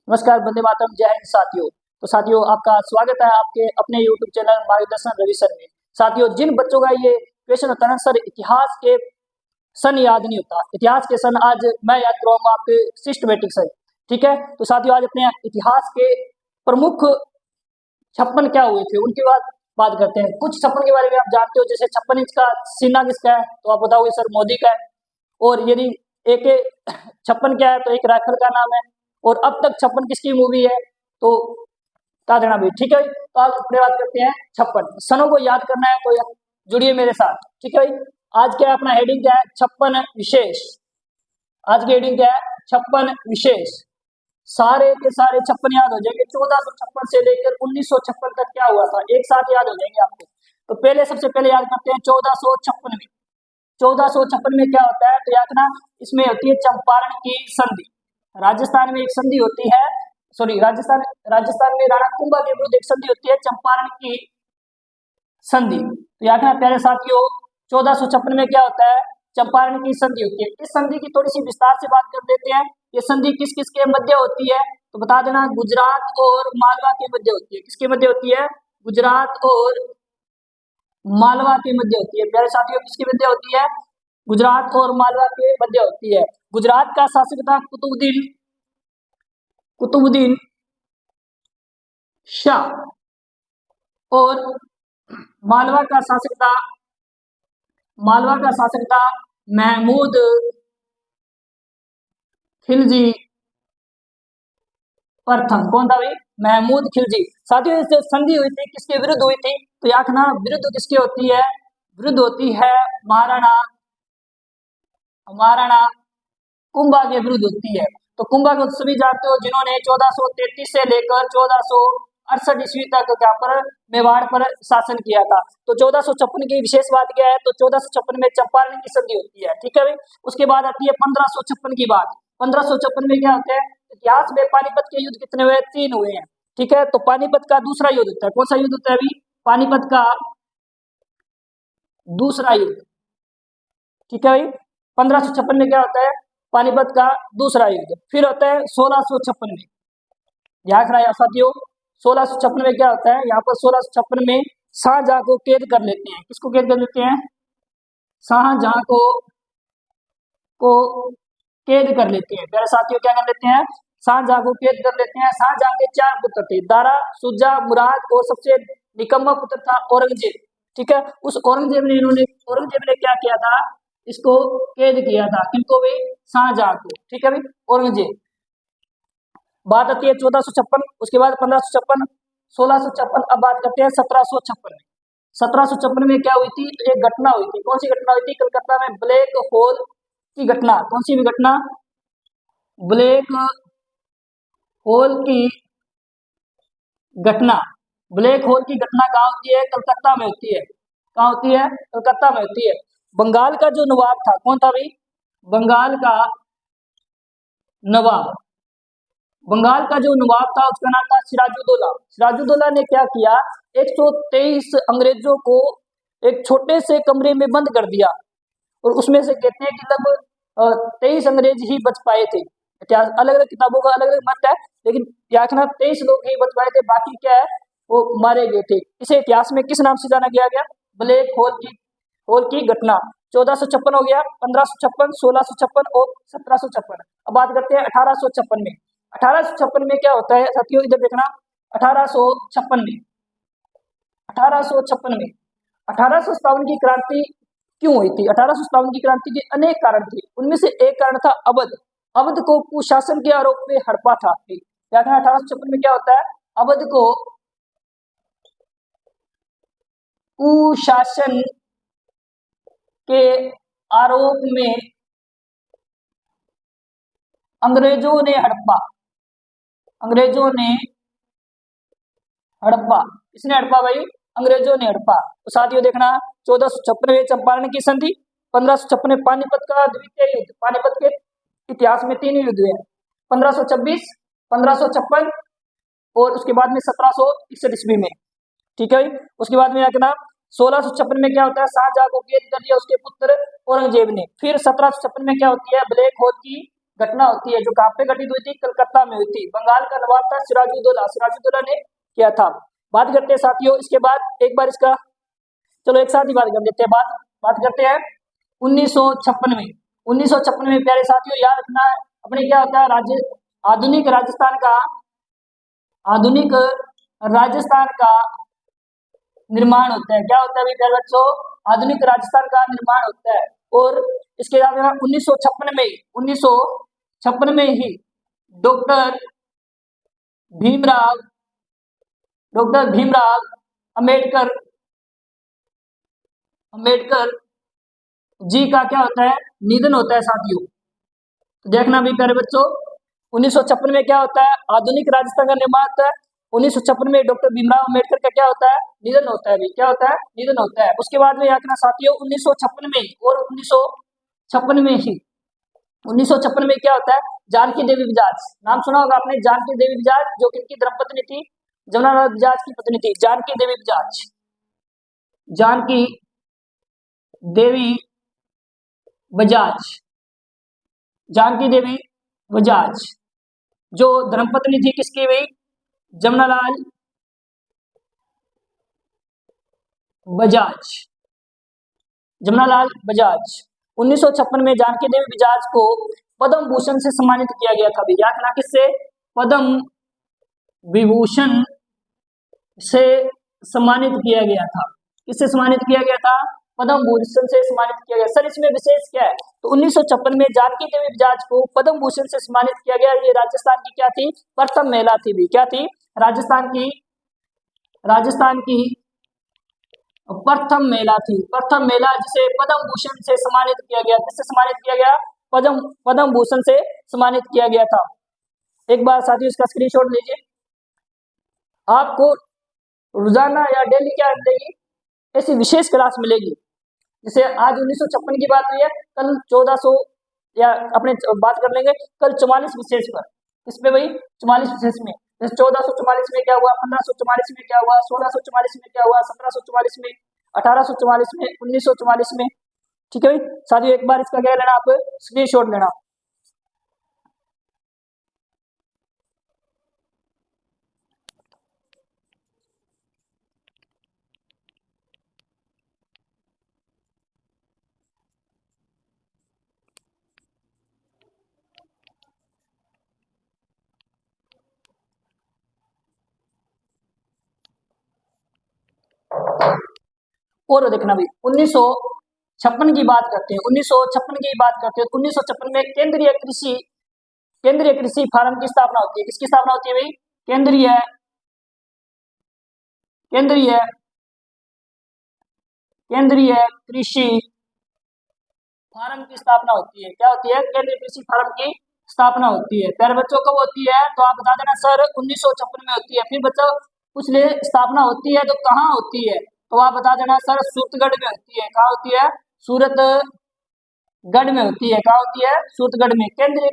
नमस्कार, वंदे मातरम, जय हिंद साथियों। तो साथियों, आपका स्वागत है आपके अपने YouTube चैनल मार्गदर्शन रवि सर में। साथियों, जिन बच्चों का ये क्वेश्चन होता है ना सर, इतिहास के सन याद नहीं होता, इतिहास के सन आज मैं याद करवाऊंगा आपके सिस्टमेटिक से। ठीक है, तो साथियों आज अपने इतिहास के प्रमुख 56 क्या हुए थे उनके बाद बात करते हैं। कुछ 56 के बारे में आप जानते हो, जैसे 56 इंच का सीना किसका है, तो आप बताओगे सर मोदी का है। और यदि AK 56 क्या है, तो एक राइफल का नाम है। और अब तक 56 किसकी मूवी है, तो बता देना भी। ठीक है, तो आज अपने बात करते हैं 56 सनों को याद करना है, तो जुड़िए मेरे साथ। ठीक है, आज क्या है अपना हेडिंग क्या है, 56 विशेष। आज की हेडिंग क्या है, 56 विशेष। सारे के सारे 56 याद हो जाएंगे, 1456 से लेकर 1956 तक क्या हुआ था एक साथ याद हो जाएंगे आपको। तो पहले सबसे पहले याद करते हैं 1456 में। 1456 में क्या होता है, तो याद ना, इसमें होती है चंपारण की संधि। राजस्थान में एक संधि होती है, राजस्थान में राणा कुंभा के विरुद्ध एक संधि होती है, चंपारण की संधि। तो याद ना प्यारे साथियों, 1456 में क्या होता है, चंपारण की संधि होती है। इस संधि की थोड़ी सी विस्तार से बात कर देते हैं। ये संधि किस किस के मध्य होती है, तो बता देना, गुजरात और मालवा के मध्य होती है। किसके मध्य होती है, गुजरात और मालवा के मध्य होती है। प्यारे साथियों, किसके मध्य होती है, गुजरात और मालवा के मध्य होती है। गुजरात का शासक था कुतुबुद्दीन शाह और मालवा का शासक था महमूद खिलजी प्रथम। कौन था भाई, महमूद खिलजी। साथियों, इससे संधि हुई थी, किसके विरुद्ध हुई थी, तो याद ना, विरुद्ध किसकी होती है, विरुद्ध होती है महाराणा कुंभा के विरुद्ध होती है। तो कुंभा को सभी जानते हो, जिन्होंने 1433 से लेकर 1468 ईस्वी तक क्या पर मेवाड़ पर शासन किया था। तो 1456 की विशेष बात क्या है, तो 1456 में चंपारण की संधि होती है। ठीक है भाई, उसके बाद आती है 1556 की बात। 1556 में क्या होता है, इतिहास में पानीपत के युद्ध कितने हुए, 3 हुए हैं। ठीक है, तो पानीपत का दूसरा युद्ध होता है। कौन सा युद्ध होता है अभी, पानीपत का दूसरा युद्ध। ठीक है भाई, 1556 में क्या होता है, पानीपत का दूसरा युद्ध। फिर होता है 1656 में, याद रहा साथियों, 1656 में क्या होता है, यहाँ पर 1656 में शाहजहां को कैद कर लेते हैं। किसको कैद कर लेते हैं, शाहजहां को कैद कर लेते हैं। मेरे साथियों क्या कर लेते हैं, शाहजहां को कैद कर लेते हैं। शाहजहां के 4 पुत्र थे, दारा, शुजा, मुराद और सबसे निकम्मा पुत्र था औरंगजेब। ठीक है, उस औरंगजेब ने क्या किया था, इसको कैद किया था। किनको भी, शाहजहां को। ठीक है भाई, औरंगजेब। बात आती है 1456, उसके बाद 1556, 1656। अब बात करते हैं 1756 में। 1756 में क्या हुई थी, एक घटना हुई थी। कौन सी घटना हुई थी, कलकत्ता में ब्लैक होल की घटना। कौन सी भी घटना, ब्लैक होल की घटना। ब्लैक होल की घटना कहाँ होती है, कलकत्ता में होती है। कहाँ होती है, कलकत्ता में होती है। बंगाल का जो नवाब था, कौन था भाई, बंगाल का नवाब। बंगाल का जो नवाब था उसका नाम था सिराजुद्दौला। सिराजुद्दौला ने क्या किया, 123 अंग्रेजों को एक छोटे से कमरे में बंद कर दिया। और उसमें से कहते हैं कि लगभग 23 अंग्रेज ही बच पाए थे। इतिहास अलग अलग किताबों का अलग अलग मत है, लेकिन याद रखना 23 लोग ही बच पाए थे, बाकी क्या है वो मारे गए थे। इसे इतिहास में किस नाम से जाना गया, ब्लैक होल की घटना। 1456 हो गया, 1556, 1656 और 1756। अब बात करते हैं 1856 में। 1856 में क्या होता है साथियों, इधर देखना। 1856 में 1856 में 1857 की क्रांति क्यों हुई थी। 1857 की क्रांति के अनेक कारण थे, उनमें से एक कारण था अवध को कुशासन के आरोप में हड़पा था। 1856 में क्या होता है, अवध को कुशासन के आरोप में अंग्रेजों ने हड़पा। किसने हड़पा भाई, अंग्रेजों ने हड़पा। तो साथियों देखना, 1456 में चंपारण की संधि, 1556 में पानीपत का द्वितीय युद्ध। पानीपत के इतिहास में 3 युद्ध हुए, 1526, 1556 और उसके बाद में 1761 ईस्वी में। ठीक है, उसके बाद में क्या, 1656 में क्या होता है, शाहजहां को कैद कर दिया उसके पुत्र औरंगजेब ने। फिर 1756 में क्या होती है, ब्लैक होल की घटना होती है जो कहाँ पे घटित हुई थी, कलकत्ता में हुई थी। बंगाल का नवाब था सिराजुद्दौला, सिराजुद्दौला ने किया था। बात करते हैं साथियों इसके बाद एक बार इसका, चलो एक साथ ही बात कर लेते हैं। बात करते हैं 1956 में। 1956 में प्यारे साथियों याद रखना है अपने क्या होता है, आधुनिक राजस्थान का निर्माण होता है। क्या होता है प्यारे बच्चों, आधुनिक राजस्थान का निर्माण होता है। और इसके बाद 1956 में ही डॉक्टर भीमराव अंबेडकर जी का क्या होता है, निधन होता है साथियों। तो देखना भी प्यारे बच्चों 1956 में क्या होता है, आधुनिक राजस्थान का निर्माण होता है। 1956 में डॉक्टर भीमराव अंबेडकर का क्या होता है, निधन होता है। क्या होता है, निधन होता है। उसके बाद में याद रखना साथियों 1956 में और 1956 में ही 1956 में क्या होता है, जानकी देवी बजाज, नाम सुना होगा आपने, जानकी देवी बजाज जो किनकी धर्मपत्नी थी, जमुनालाल बजाज की पत्नी थी, जानकी देवी बजाज। जानकी देवी बजाज जो धर्मपत्नी थी किसकी भाई, जमुनालाल बजाज। 1956 में जानकी देवी बजाज को पद्म भूषण से सम्मानित किया गया था। याद रखना किससे, पद्म विभूषण से सम्मानित किया गया था। किससे सम्मानित किया गया था, पद्म भूषण से सम्मानित किया गया। सर इसमें विशेष क्या है, तो 1956 में जानकी देवी बजाज को पद्म भूषण से सम्मानित किया गया। ये राजस्थान की क्या थी, प्रथम महिला थी भी। क्या थी, राजस्थान की प्रथम महिला जिसे पद्म भूषण से सम्मानित किया गया। किससे सम्मानित किया गया, पद्म भूषण से सम्मानित किया गया था। एक बार साथियों इसका स्क्रीनशॉट लीजिए। आपको रोजाना या डेली क्या मिलेगी, ऐसी विशेष क्लास मिलेगी। जैसे आज 1956 की बात हुई है, कल 1400 या अपने बात कर लेंगे कल 44 विशेष पर। इस पे भाई 44 विशेष में, जैसे 1444 में क्या हुआ, 1544 में क्या हुआ, 1644 में क्या हुआ, 1744 में, 1844 में, 1944 में। ठीक है भाई साथियों, एक बार इसका क्या लेना, आप स्क्रीनशॉट लेना। और देखना भी 1956 की बात करते हैं। 1956 में केंद्रीय कृषि फार्म की स्थापना होती है। किसकी स्थापना होती है भाई, केंद्रीय कृषि फार्म की स्थापना होती है। क्या होती है, केंद्रीय कृषि फार्म की स्थापना होती है। प्यारे बच्चों कब होती है, तो आप बता देना सर 1956 में होती है। फिर बच्चों कुछ ले स्थापना होती है तो कहाँ होती है, तो आप बता देना सर सूरतगढ़ में होती है। कहाँ होती है, सूरतगढ़ में होती है। कहाँ होती है, सूरतगढ़ में। केंद्रीय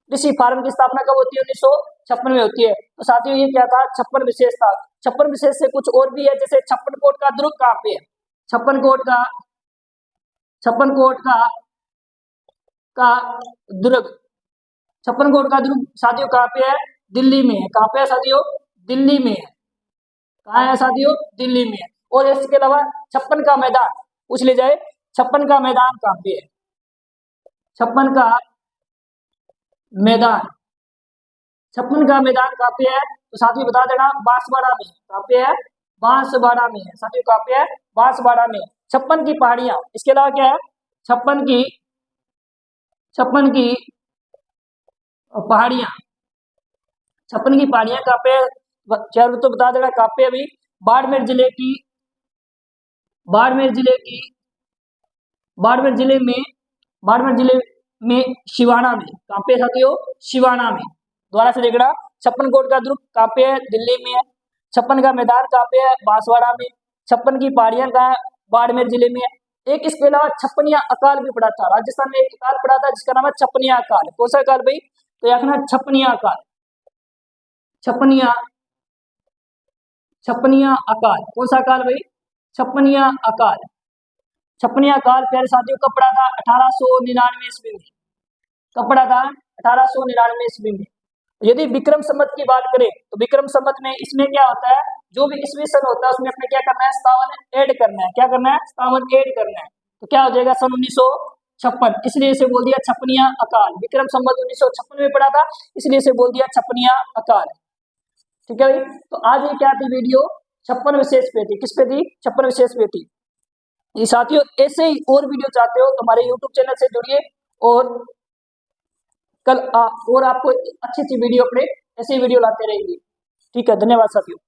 कृषि फार्म की स्थापना कब होती है, 1956 में होती है। तो साथियों ये क्या था, 56 विशेष था। 56 विशेष से कुछ और भी है, जैसे छप्पन कोट का दुर्ग कहाँ पे है, छप्पन कोट का दुर्ग, छप्पन कोट का दुर्ग साथियों कहाँ पे है, दिल्ली में है। कहाँ पे है साथियों, दिल्ली में है। कहाँ है साथियों, दिल्ली में है। और इसके अलावा छप्पन का मैदान पूछ ले जाए, छप्पन का मैदान कहाँ पे है, छप्पन का मैदान कहाँ पे है, तो साथियों बता देना बांसवाड़ा में। कहाँ पे है, बांसवाड़ा में है साथियों। कहाँ पे है, बांसवाड़ा में। छप्पन की पहाड़ियां, इसके अलावा क्या है, छप्पन की पहाड़ियां कहाँ पे, चारों तो बता देना कहाँ पे। अभी बाड़मेर जिले में शिवाना में। कहाँ पे साथियों, शिवाना में। दोबारा से देखना, छप्पन कोट का दुर्ग कहाँ पे है, दिल्ली में है। छप्पन का मैदान कहाँ पे है, बांसवाड़ा में। छप्पन की पहाड़ियां कहाँ है, बाड़मेर जिले में है। एक इसके अलावा छप्पनिया अकाल भी पड़ा था, राजस्थान में एक अकाल पड़ा था जिसका नाम है छप्पनिया अकाल। कौन सा अकाल भाई, तो याद रखना छप्पनिया अकाल, छप्पनिया अकाल। कौन सा अकाल भाई, छप्पनिया अकाल। छप्पनिया अकाल प्यारे साथियों कब पड़ा था, 1899 ईस्वी में। कब पड़ा था, 1899 ईस्वी में। यदि विक्रम संवत की बात करें तो विक्रम संवत में इसमें क्या होता है, जो भी ईस्वी सन होता है उसमें अपने क्या करना है, 57 ऐड करना है। क्या करना है, 57 ऐड करना है। तो क्या हो जाएगा, सन 1956, इसलिए इसे बोल दिया छपनिया अकाल। विक्रम संवत 1956 में पड़ा था, इसलिए इसे बोल दिया छपनिया अकाल। ठीक है भाई, तो आज ये क्या थी वीडियो, 56 विशेष पे थी। किस पे थी, 56 विशेष पे थी। ये साथियों ऐसे ही और वीडियो चाहते हो तो हमारे यूट्यूब चैनल से जुड़िए, और और आपको अच्छी अच्छी वीडियो अपने ऐसे ही वीडियो लाते रहेंगे। ठीक है, धन्यवाद साथियों।